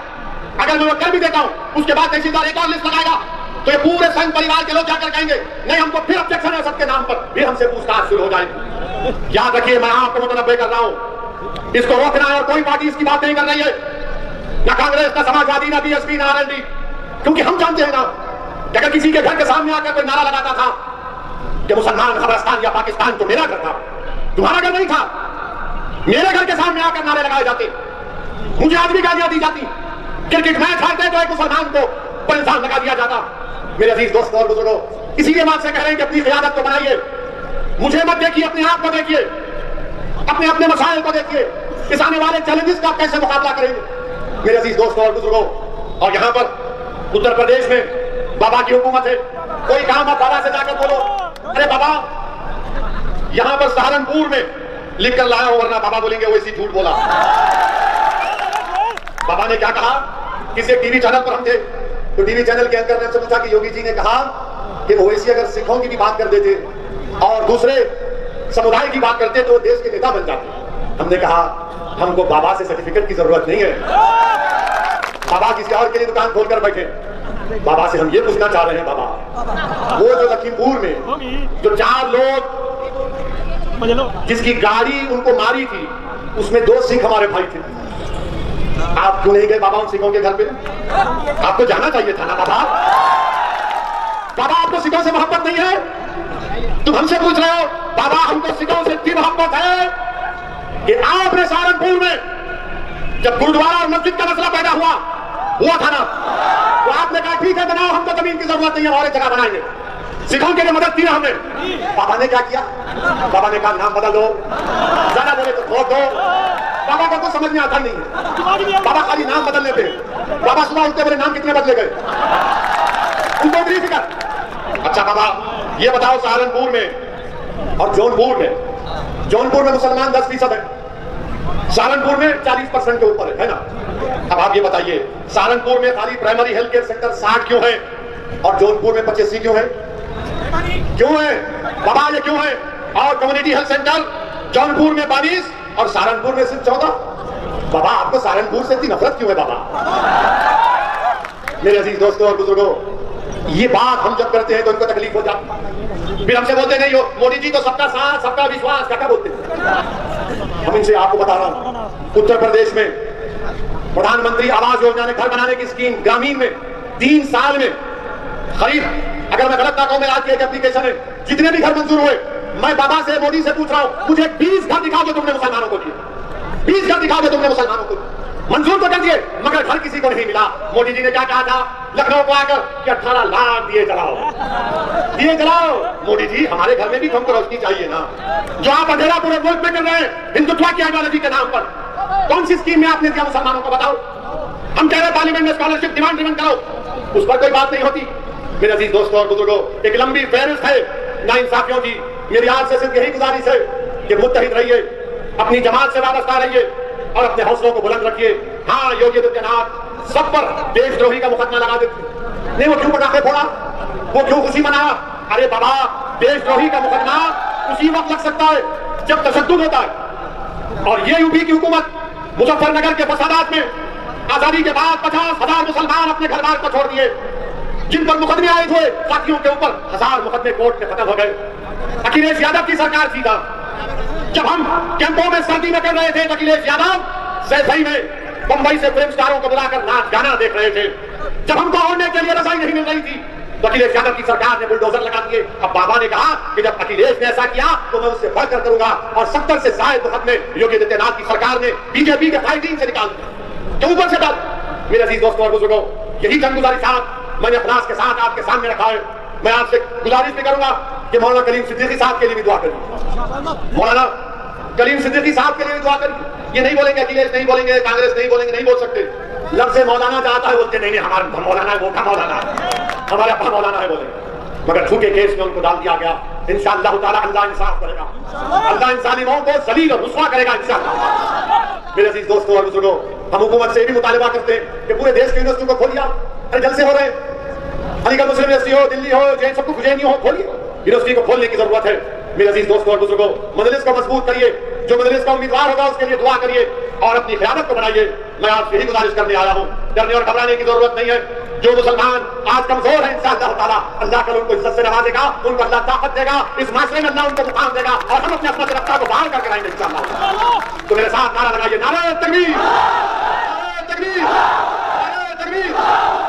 अगर मैं वो कर भी देता हूं, उसके बाद तहसीलदार एक और लिस्ट लगाएगा तो ये पूरे संघ परिवार के लोग जाकर कहेंगे नहीं हमको फिर ऑब्जेक्शन है सबके नाम पर, फिर हमसे पूछताछ शुरू हो जाएगी। याद रखिए, मैं आपको मुतनब्बे कर रहा हूं, इसको रोकना है। और कोई पार्टी इसकी बात नहीं कर रही है, ना कांग्रेस, ना समाजवादी, ना बीएसपी, ना आरएलडी, क्योंकि हम जानते हैं ना कि अगर किसी के घर के सामने आकर कोई नारा लगाता था कि मुसलमान खबरस्तान या पाकिस्तान तो मेरा घर था, तुम्हारा घर नहीं था, मेरे घर के सामने आकर नारे लगाए जाते, मुझे आज भी गालियां दी जाती, क्रिकेट मैच हारते तो एक मुसलमान को पर इल्जाम लगा दिया जाता। मेरे अजीज दोस्तों और बुजुर्गों, इसीलिए हम आपसे कह रहे हैं कि अपनी क़ियादत को बनाइए, मुझे मत देखिए, अपने आप को देखिए, अपने अपने मसाइल को देखिए, इस आने वाले चैलेंजेस का कैसे मुकाबला करेंगे। मेरे अजीज दोस्तों और बुजुर्गों, और यहाँ पर उत्तर प्रदेश में बाबा की हुकूमत है, कोई काम आप बाबा से जाकर बोलो, अरे बाबा यहाँ पर सहारनपुर में लिख कर लाया हो, वरना बाबा बोलेंगे वैसी झूठ बोला। बाबा ने क्या कहा, किसी टीवी चैनल पर हम थे तो टीवी चैनल के एंकर ने हमसे पूछा कि योगी जी ने कहा कि ओवैसी अगर सिखों की भी बात कर देते और दूसरे समुदाय की बात करते तो देश के नेता बन जाते। हमने कहा हमको बाबा से सर्टिफिकेट की जरूरत नहीं है, बाबा किसी और के लिए दुकान खोलकर बैठे। बाबा से हम ये पूछना चाह रहे हैं, बाबा वो जो लखीमपुर में जो 4 लोग जिसकी गाड़ी उनको मारी थी उसमें 2 सिख हमारे भाई थे, आप क्यों नहीं गए बाबा उन सिखों के घर पे? आपको जाना चाहिए था ना बाबा। बाबा आपको सिखों से मोहब्बत नहीं है? तुम हमसे पूछ रहे हो बाबा हमको सिखों से इतनी मोहब्बत है कि आपने सहारनपुर में जब गुरुद्वारा और मस्जिद का मसला पैदा हुआ था ना, तो आपने कहा ठीक है बनाओ, हमको जमीन की जरूरत नहीं है, और जगह बनाएंगे। सिखों के लिए मदद की हमने। बाबा ने क्या किया? बाबा ने कहा नाम बदल दो, ज्यादा बोले तो वोट दो। बाबा को कुछ समझ में आता नहीं है, बाबा खाली नाम बदलने पे। बाबा सुबह उठते बोले नाम कितने बदले गए, उनको इतनी फिक्र। अच्छा बाबा ये बताओ, सहारनपुर में और जौनपुर में मुसलमान 10% है, सहारनपुर में 40% के ऊपर है ना। अब आप ये बताइए, सहारनपुर में खाली प्राइमरी हेल्थ केयर सेंटर 60 क्यों है और जौनपुर में 85 क्यों है? क्यों है बाबा, ये क्यों है? और कम्युनिटी हेल्थ सेंटर जौनपुर में 22 और सहारनपुर में सिर्फ 14। बाबा आपको सहारनपुर से इतनी नफरत क्यों है बाबा? मेरे अजीज दोस्तों और बुजुर्गों, ये बात हम जब करते हैं तो इनको तकलीफ हो जाती, फिर हमसे बोलते नहीं हो मोदी जी तो सबका साथ सबका विश्वास क्या बोलते हैं। हम इनसे आपको बता रहा हूं, उत्तर प्रदेश में प्रधानमंत्री आवास योजना ने घर बनाने की स्कीम ग्रामीण में 3 साल में करीब, अगर मैं गलत ना कहूं, मेरा एक एप्लीकेशन है, जितने भी घर मंजूर हुए, मैं बाबा से मोदी से पूछ रहा हूं मुझे 20 घर दिखा दो तुमने मुसलमानों को दिए, 20 घर दिखा दो तुमने मुसलमानों को, मंजूर तो कर दिए मगर घर किसी को नहीं मिला। मोदी जी ने क्या कहा था लखनऊ को आकर कि 18 लाख दिए जलाओ। मोदी जी हमारे घर में भी हमको रोशनी चाहिए ना, जो आप अंधेरा पूरे मुल्क में कर रहे हैं हिंदुत्व की आइडियोलॉजी के नाम पर। कौन सी स्कीम में आपने दिया मुसलमानों को बताओ? हम कह रहे पार्लियामेंट में स्कॉलरशिप डिमांड ड्रिवन करो, उस पर कोई बात नहीं होती। मेरे अजीज दोस्तों और बुजुर्गों, एक लंबी फहरिस्त है नाइंसाफियों की। मेरी आज से सिर्फ यही गुजारिश है कि मुत्तहिद रहिए, अपनी जमात से वाबस्ता रहिए और अपने हौसलों को बुलंद रखिए। हाँ, योगी आदित्यनाथ सब पर देशद्रोही का मुकदमा लगा देते नहीं, वो क्यों पटाखे फोड़ा, वो क्यों खुशी मनाया? अरे बाबा, देशद्रोही का मुकदमा उसी वक्त लग सकता है जब तशद्दुद होता है। और ये यूपी की हुकूमत मुजफ्फरनगर के फसादात में आजादी के बाद 50,000 मुसलमान अपने घर बार को छोड़ दिए, जिन पर मुकदमे आए थे साथियों के ऊपर 1000 मुकदमे कोर्ट में खत्म हो गए। अखिलेश यादव की सरकार थी था, जब हम कैंपों में सर्दी में कर रहे थे, अखिलेश यादव सैफई में बंबई से फिल्म स्टारों को बुलाकर नाच गाना देख रहे थे, जब हमको ओढ़ने के लिए रजाई नहीं मिल रही थी, तो अखिलेश यादव की सरकार ने बुलडोजर लगा दिए। अब बाबा ने कहा कि जब अखिलेश ने ऐसा किया तो मैं उससे बढ़कर करूंगा, और 70 से ज्यादा वक्त में योगी आदित्यनाथ की सरकार ने बीजेपी के फाइटिंग से निकाल दिया, क्यों ऊपर से डाल। मेरे अजीज दोस्तों और बुजुर्गों, यही जनगुजारिश साहब मैंने अखलास के साथ आपके सामने रखा है। मैं आपसे गुजारिश भी करूंगा कि मौलाना कलीम सिद्दीकी साहब के लिए भी दुआ करिए, मौलाना कलीम सिद्दीकी साहब के लिए भी दुआ करिए। ये नहीं बोलेंगे अखिलेश नहीं बोलेंगे, कांग्रेस नहीं बोलेंगे, नहीं बोल सकते। लफ्ज़ मौलाना जाता है बोलते नहीं हमारा मौलाना है, वो का मौलाना है, हमारे अब्बा मौलाना है बोलेंगे। मगर झूठे केस में उनको डाल दिया गया। इंशाअल्लाह ताला अल्लाह इंसाफ करेगा, अल्लाह इन जालिमों को जलील और रुसवा करेगा इंशाअल्लाह। मेरे अजीज दोस्तों और बुजुर्गों, हम हुकूमत से भी मुतालिबा करते हैं कि पूरे देश की यूनिवर्सिटियों को खोलिए। अरे जलसे हो रहे हैं, अलीगढ़ मुस्लिम यूनिवर्सिटी हो, दिल्ली हो, जैन सब कुछ हो, खोलिए। यूनिवर्सिटी को खोलने की जरूरत है। मेरे अजीज दोस्तों और बुजुर्गों, मजलिस को मजबूत करिए, जो मजलिस का उम्मीदवार होगा उसके लिए दुआ करिए और अपनी क़यादत को बनाइए। मैं आपसे यही गुजारिश करने आया हूँ, डरने और घबराने की जरूरत नहीं है। जो मुसलमान आज कमजोर है इंशाअल्लाह ताला अल्लाह कल उनको इज्जत से नवाजेगा, उनको अल्लाह ताकत देगा, इस माशरे में अल्लाह उनको मुकाम देगा और हम अपने अपना रफ्तार को बाहर करके लाएंगे इंशाअल्लाह। तो मेरे साथ नारा लगाइए, नारा तकबीर, नारा तकबीर, नारा तकबीर।